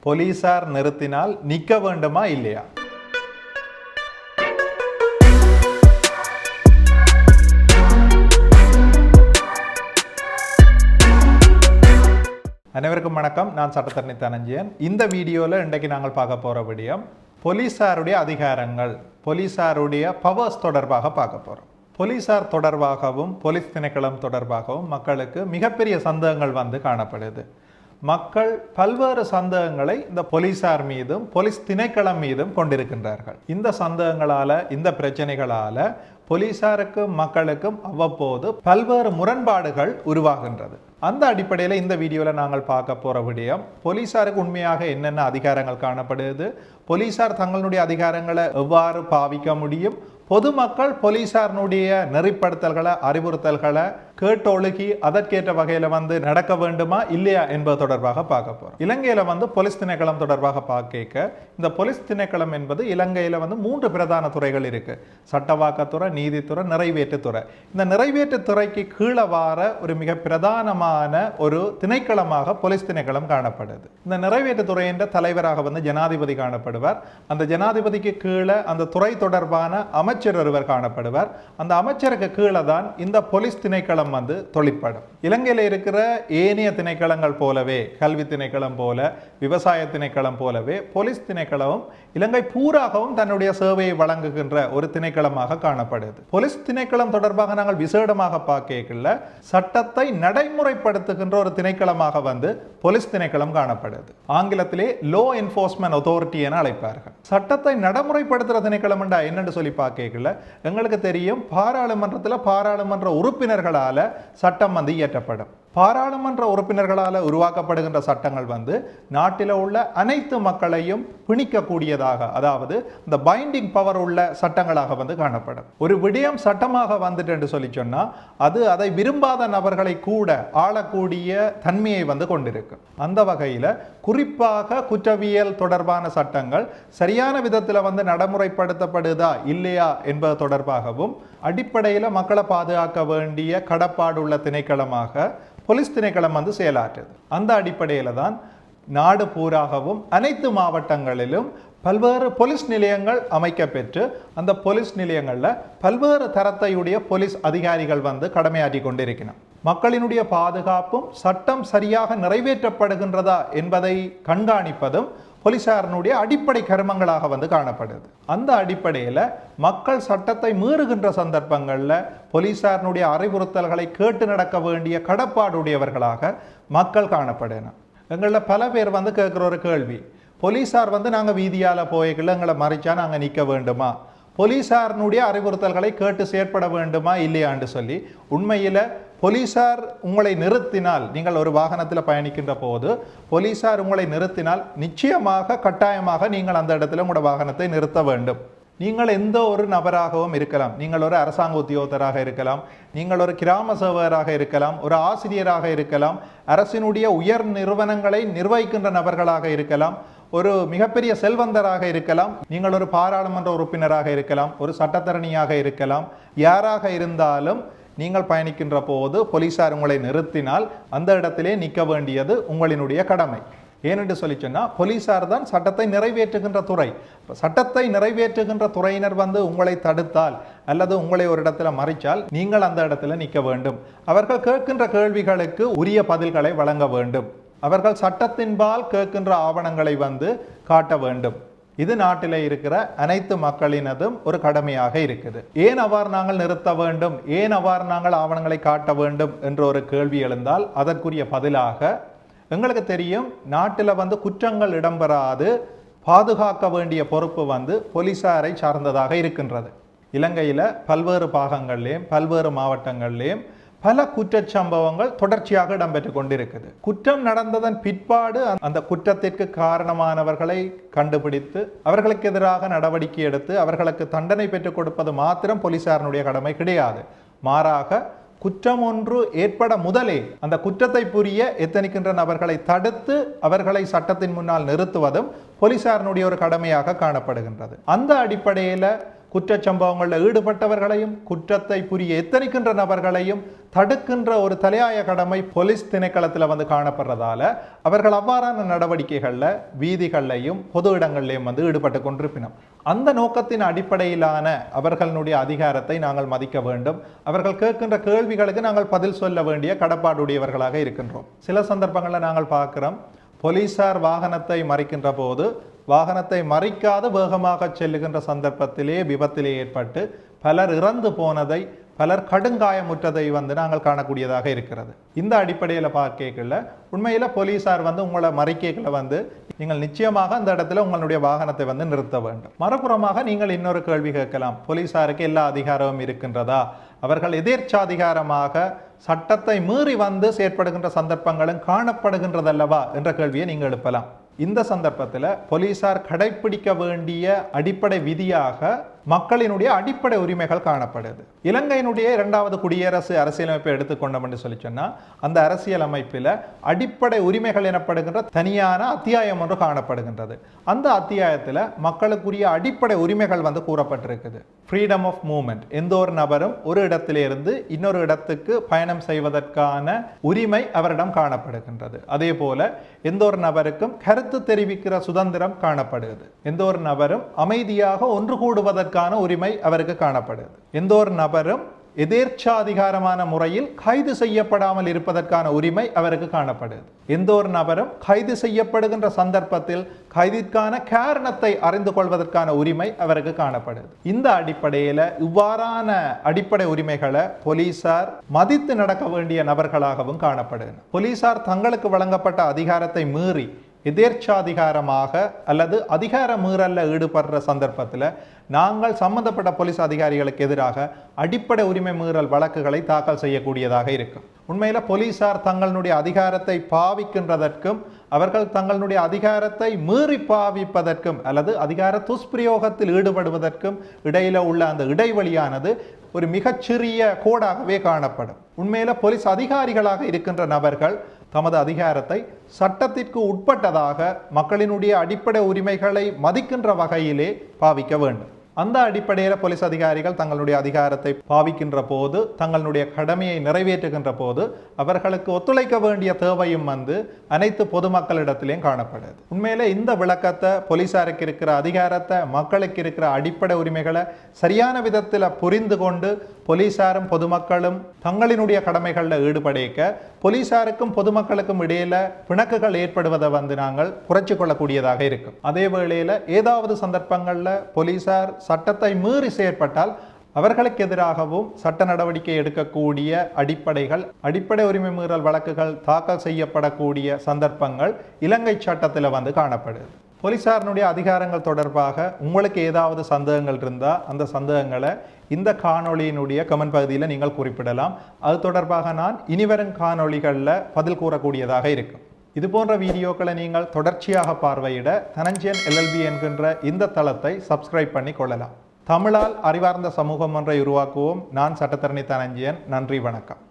போலீசார் நிறுத்தினால் நிற்க வேண்டுமா இல்லையா? அனைவருக்கும் வணக்கம். நான் சட்டத்தரணி தனஞ்சயன். இந்த வீடியோவில் இன்றைக்கு நாங்கள் பார்க்க போகிற விடயம் போலீசாருடைய அதிகாரங்கள், போலீசாருடைய பவர்ஸ் தொடர்பாக பார்க்க போகிறோம். போலீசார் தொடர்பாகவும் போலீஸ் திணைக்களம் தொடர்பாகவும் மக்களுக்கு மிகப்பெரிய சந்தேகங்கள் வந்து காணப்படுது. மக்கள் பல்வேறு சந்தேகங்களை இந்த போலீசார் மீதும் போலீஸ் திணைக்களம் மீதும் கொண்டிருக்கின்றார்கள். இந்த சந்தேகங்களால, இந்த பிரச்சனைகளால போலீசாருக்கும் மக்களுக்கும் அவ்வப்போது பல்வேறு முரண்பாடுகள் உருவாகின்றது. அந்த அடிப்படையில் இந்த வீடியோவில் நாங்கள் பார்க்க போகிற விடயம், போலீசாருக்கு உண்மையாக என்னென்ன அதிகாரங்கள் காணப்படுது, போலீசார் தங்களுடைய அதிகாரங்களை எவ்வாறு பாவிக்க முடியும், பொதுமக்கள் போலீசாரினுடைய நெறிப்படுத்தல்களை, அறிவுறுத்தல்களை கேட்டொழுகி அதற்கேற்ற வகையில் வந்து நடக்க வேண்டுமா இல்லையா என்பது தொடர்பாக பார்க்க போகிறோம். இலங்கையில் போலீஸ் திணைக்களம் தொடர்பாக பார்க்க, இந்த போலீஸ் திணைக்களம் என்பது இலங்கையில் 3 பிரதான துறைகள் இருக்கு. சட்டவாக்கத்துறை, நீதித்துறை, நிறைவேற்றுத்துறை. இந்த நிறைவேற்றுத்துறைக்கு கீழே வார ஒரு மிக பிரதானமான ஒரு திணைக்களமாக போலீஸ் திணைக்களம் காணப்படுது. இந்த நிறைவேற்றுத்துறையின் தலைவராக ஜனாதிபதி காணப்படுவார். அந்த ஜனாதிபதிக்கு கீழே அந்த துறை தொடர்பான அமைச்சர் ஒருவர் காணப்படுவார். அந்த அமைச்சருக்கு கீழே தான் இந்த போலீஸ் திணைக்களம் தொழிற்படும். இலங்கையில் இருக்கிற ஏனைய திணைக்களங்கள் போலவே, கல்வி திணைக்களம் போல, விவசாய திணைக்களம் போலவே போலீஸ் திணைக்களமும் இலங்கை பூராகவும் தன்னுடைய சேவையை வழங்குகின்ற ஒரு திணைக்களமாக காணப்படுது. போலீஸ் திணைக்களம் தொடர்பாக நாங்கள் விசேடமாக பார்க்கல, சட்டத்தை நடைமுறைப்படுத்துகின்ற ஒரு திணைக்களமாக போலீஸ் திணைக்களம் காணப்படுது. ஆங்கிலத்திலே லோ என்ஃபோர்ஸ்மென்ட் அத்தாரிட்டி என அழைப்பார்கள். சட்டத்தை நடைமுறைப்படுத்துகிற திணைக்களம் என்னன்னு சொல்லி பார்க்கல, எங்களுக்கு தெரியும், பாராளுமன்றத்தில் பாராளுமன்ற உறுப்பினர்களால் சட்டம் இயற்றப்படும். பாராளுமன்ற உறுப்பினர்களால் உருவாக்கப்படுகின்ற சட்டங்கள் நாட்டில் உள்ள அனைத்து மக்களையும் பிணிக்கக்கூடியதாக, அதாவது இந்த பைண்டிங் பவர் உள்ள சட்டங்களாக காணப்படும். ஒரு விடயம் சட்டமாக வந்துட்டு என்று சொல்லி சொன்னா அது அதை விரும்பாத நபர்களை கூட ஆளக்கூடிய தன்மையை கொண்டிருக்கும். அந்த வகையில் குறிப்பாக குற்றவியல் தொடர்பான சட்டங்கள் சரியான விதத்தில் நடைமுறைப்படுத்தப்படுதா இல்லையா என்பது தொடர்பாகவும் அடிப்படையில் மக்களை பாதுகாக்க வேண்டிய கடப்பாடு உள்ள திணைக்களமாக போலீஸ் திணைக்களம் செயலாற்றுது. அந்த அடிப்படையில் தான் நாடு பூராகவும் அனைத்து மாவட்டங்களிலும் பல்வேறு போலீஸ் நிலையங்கள் அமைக்கப்பெற்று அந்த போலீஸ் நிலையங்களில் பல்வேறு தரத்தையுடைய போலீஸ் அதிகாரிகள் கடமையாற்றி கொண்டிருக்கிறார். மக்களினுடைய பாதுகாப்பும் சட்டம் சரியாக நிறைவேற்றப்படுகின்றதா என்பதை கண்காணிப்பதும் போலீசாரனுடைய அடிப்படை கர்மங்களாக காணப்படுது. அந்த அடிப்படையில் மக்கள் சட்டத்தை மீறுகின்ற சந்தர்ப்பங்களில் போலீசாரனுடைய அறிவுறுத்தல்களை கேட்டு நடக்க வேண்டிய கடப்பாடுடையவர்களாக மக்கள் காணப்படணும். எங்களில் பல பேர் கேட்குற ஒரு கேள்வி, போலீசார் நாங்கள் வீதியால் போய்களை எங்களை மறைச்சா நாங்கள் நிற்க வேண்டுமா, போலீசாரனுடைய அறிவுறுத்தல்களை கேட்டு செயற்பட வேண்டுமா இல்லையான்னு சொல்லி, உண்மையில் போலீசார் உங்களை நிறுத்தினால், நீங்கள் ஒரு வாகனத்தில் பயணிக்கின்ற போது போலீசார் உங்களை நிறுத்தினால் நிச்சயமாக கட்டாயமாக நீங்கள் அந்த இடத்துல உங்களோட வாகனத்தை நிறுத்த வேண்டும். நீங்கள் எந்த ஒரு நபராகவும் இருக்கலாம், நீங்கள் ஒரு அரசாங்க உத்தியோகத்தராக இருக்கலாம், நீங்கள் ஒரு கிராம சேவகராக இருக்கலாம், ஒரு ஆசிரியராக இருக்கலாம், அரசினுடைய உயர் நிறுவனங்களை நிர்வகிக்கின்ற நபர்களாக இருக்கலாம், ஒரு மிகப்பெரிய செல்வந்தராக இருக்கலாம், நீங்கள் ஒரு பாராளுமன்ற உறுப்பினராக இருக்கலாம், ஒரு சட்டத்தரணியாக இருக்கலாம், யாராக இருந்தாலும் நீங்கள் பயணிக்கின்ற போது போலீசார் உங்களை நிறுத்தினால் அந்த இடத்திலே நிற்க வேண்டியது உங்களினுடைய கடமை. ஏனென்று சொல்லி சொன்னால் போலீசார் தான் சட்டத்தை நிறைவேற்றுகின்ற துறை. சட்டத்தை நிறைவேற்றுகின்ற துறையினர் உங்களை தடுத்தால் அல்லது உங்களை ஒரு இடத்துல மறைச்சால் நீங்கள் அந்த இடத்துல நிற்க வேண்டும். அவர்கள் கேட்கின்ற கேள்விகளுக்கு உரிய பதில்களை வழங்க வேண்டும். அவர்கள் சட்டத்தின்பால் கேட்கின்ற ஆவணங்களை காட்ட வேண்டும். இது நாட்டில் இருக்கிற அனைத்து மக்களினதும் ஒரு கடமையாக இருக்குது. ஏன் அவ்வாறு நாங்கள் நிறுத்த வேண்டும், ஏன் அவ்வாறு நாங்கள் ஆவணங்களை காட்ட வேண்டும் என்ற ஒரு கேள்வி எழுந்தால் அதற்குரிய பதிலாக, எங்களுக்கு தெரியும், நாட்டில் குற்றங்கள் இடம்பெறாது பாதுகாக்க வேண்டிய பொறுப்பு போலீசாரை சார்ந்ததாக இருக்கின்றது. இலங்கையில் பல்வேறு பாகங்கள்லேயும் பல்வேறு மாவட்டங்கள்லேயும் பல குற்றச்சம்பவங்கள் தொடர்ச்சியாக இடம்பெற்று கொண்டிருக்குது. குற்றம் நடந்ததன் பிற்பாடு அந்த குற்றத்திற்கு காரணமானவர்களை கண்டுபிடித்து அவர்களுக்கு எதிராக நடவடிக்கை எடுத்து அவர்களுக்கு தண்டனை பெற்றுக் கொடுப்பது மாத்திரம் போலீசாரனுடைய கடமை கிடையாது. மாறாக குற்றம் ஒன்று ஏற்பட முதலே அந்த குற்றத்தை புரிய எத்தனிக்கின்ற நபர்களை தடுத்து அவர்களை சட்டத்தின் முன்னால் நிறுத்துவதும் போலீசாரனுடைய ஒரு கடமையாக காணப்படுகின்றது. அந்த அடிப்படையில் குற்றச்சம்பவங்களில் ஈடுபட்டவர்களையும் குற்றத்தை புரிய எத்தனிக்கின்ற நபர்களையும் தடுக்கின்ற ஒரு தலையாய கடமை போலீஸ் திணைக்களத்தில் வந்து காணப்படுறதால அவர்கள் அவ்வாறான நடவடிக்கைகளில் வீதிகள்லையும் பொது இடங்கள்லையும் வந்து ஈடுபட்டு கொண்டிருப்பினோம். அந்த நோக்கத்தின் அடிப்படையிலான அவர்களுடைய அதிகாரத்தை நாங்கள் மதிக்க வேண்டும். அவர்கள் கேட்கின்ற கேள்விகளுக்கு நாங்கள் பதில் சொல்ல வேண்டிய கடப்பாடுடையவர்களாக இருக்கின்றோம். சில சந்தர்ப்பங்களில் நாங்கள் பார்க்கிறோம், போலீசார் வாகனத்தை மறிக்கின்ற போது வாகனத்தை மறிக்காது வேகமாக செல்லுகின்ற சந்தர்ப்பத்திலே விபத்திலே ஏற்பட்டு பலர் இறந்து போனதை, பலர் கடுங்காயமுற்றதை வந்து நாங்கள் காணக்கூடியதாக இருக்கிறது. இந்த அடிப்படையில் பார்க்கல உண்மையில் போலீசார் வந்து உங்களை மறிக்கைகளை வந்து நீங்கள் நிச்சயமாக அந்த இடத்துல உங்களுடைய வாகனத்தை வந்து நிறுத்த வேண்டும். மறுபுறமாக நீங்கள் இன்னொரு கேள்வி கேட்கலாம், போலீசாருக்கு எல்லா அதிகாரமும் இருக்கின்றதா, அவர்கள் எதேச்சாதிகாரமாக சட்டத்தை மீறி வந்து செயற்படுகின்ற சந்தர்ப்பங்களும் காணப்படுகின்றதல்லவா என்ற கேள்வியை நீங்கள் எழுப்பலாம். இந்த சந்தர்ப்பத்தில் போலீசார் கடைபிடிக்க வேண்டிய அடிப்படை விதியாக மக்களினுடைய அடிப்படை உரிமைகள் காணப்படுது. இலங்கையினுடைய 2வது குடியரசு அரசியலமைப்பை எடுத்துக்கொண்டோம் என்று சொல்லி சொன்னால் அந்த அரசியலமைப்பில் அடிப்படை உரிமைகள் எனப்படுகின்ற தனியான அத்தியாயம் ஒன்று காணப்படுகின்றது. அந்த அத்தியாயத்தில் மக்களுக்குரிய அடிப்படை உரிமைகள் வந்து கூறப்பட்டிருக்குது. ஃப்ரீடம் ஆஃப் மூவ்மெண்ட், எந்த ஒரு நபரும் ஒரு இடத்திலிருந்து இன்னொரு இடத்துக்கு பயணம் செய்வதற்கான உரிமை அவரிடம் காணப்படுகின்றது. அதே போல எந்த ஒரு நபருக்கும் கருத்து தெரிவிக்கிற சுதந்திரம் காணப்படுகிறது. எந்த ஒரு நபரும் அமைதியாக ஒன்று கூடுவதற்கான உரிமை அவருக்கு காணப்படுகிறது. எந்த ஒரு நபரும் எதேச்சாதிகாரமான முறையில் கைது செய்யப்படாமல் இருப்பதற்கான உரிமை அவருக்கு காணப்படுது. எந்த ஒரு நபரும் கைது செய்யப்படுகின்ற சந்தர்ப்பத்தில் கைதிற்கான காரணத்தை அறிந்து கொள்வதற்கான உரிமை அவருக்கு காணப்படுது. இந்த அடிப்படையில் இவ்வாறான அடிப்படை உரிமைகளை போலீசார் மதித்து நடக்க வேண்டிய நபர்களாகவும் காணப்படுது. போலீசார் தங்களுக்கு வழங்கப்பட்ட அதிகாரத்தை மீறி எதேச்சாதிகாரமாக அல்லது அதிகார மீறல்ல ஈடுபடுற சந்தர்ப்பத்தில் நாங்கள் சம்பந்தப்பட்ட போலீஸ் அதிகாரிகளுக்கு எதிராக அடிப்படை உரிமை மீறல் வழக்குகளை தாக்கல் செய்யக்கூடியதாக இருக்கும். உண்மையில் போலீசார் தங்களுடைய அதிகாரத்தை பாவிக்கின்றதற்கும் அவர்கள் தங்களுடைய அதிகாரத்தை மீறி பாவிப்பதற்கும் அல்லது அதிகார துஷ்பிரயோகத்தில் ஈடுபடுவதற்கும் இடையில உள்ள அந்த இடைவெளியானது ஒரு மிகச்சிறிய கோடாகவே காணப்படும். உண்மையில போலீஸ் அதிகாரிகளாக இருக்கின்ற நபர்கள் தமது அதிகாரத்தை சட்டத்திற்கு உட்பட்டதாக மக்களினுடைய அடிப்படை உரிமைகளை மதிக்கின்ற வகையிலே பாவிக்க வேண்டும். அந்த அடிப்படையில் போலீஸ் அதிகாரிகள் தங்களுடைய அதிகாரத்தை பாவிக்கின்ற போது, தங்களுடைய கடமையை நிறைவேற்றுகின்ற போது அவர்களுக்கு ஒத்துழைக்க வேண்டிய தேவையும் வந்து அனைத்து பொதுமக்களிடத்திலையும் காணப்படுது. உண்மையிலே இந்த விளக்கத்தை போலீசாருக்கு இருக்கிற அதிகாரத்தை, மக்களுக்கு இருக்கிற அடிப்படை உரிமைகளை சரியான விதத்தில் புரிந்து கொண்டு போலீசாரும் பொதுமக்களும் தங்களினுடைய கடமைகளில் ஈடுபடைக்க போலீசாருக்கும் பொதுமக்களுக்கும் இடையில பிணக்குகள் ஏற்படுவதை வந்து நாங்கள் குறைச்சி கொள்ளக்கூடியதாக இருக்கும். அதே வேளையில் ஏதாவது சந்தர்ப்பங்களில் போலீசார் சட்டத்தை மீறி செயற்பட்டால் அவர்களுக்கு எதிராகவும் சட்ட நடவடிக்கை எடுக்கக்கூடிய அடிப்படை உரிமை மீறல் வழக்குகள் தாக்கல் செய்யப்படக்கூடிய சந்தர்ப்பங்கள் இலங்கை சட்டத்தில் வந்து காணப்படுது. போலீசாரினுடைய அதிகாரங்கள் தொடர்பாக உங்களுக்கு ஏதாவது சந்தேகங்கள் இருந்தால் அந்த சந்தேகங்களை இந்த காணொளியினுடைய கமெண்ட் பகுதியில் நீங்கள் குறிப்பிடலாம். அது தொடர்பாக நான் இனிவரும் காணொளிகளில் பதில் கூறக்கூடியதாக இருக்கும். இது போன்ற வீடியோக்களை நீங்கள் தொடர்ச்சியாக பார்வையிட தனஞ்சயன் LLB என்கின்ற இந்த தளத்தை சப்ஸ்கிரைப் பண்ணி கொள்ளலாம். தமிழால் அறிவார்ந்த சமூகம் ஒன்றை உருவாக்குவோம். நான் சட்டத்தரணி தனஞ்சயன். நன்றி, வணக்கம்.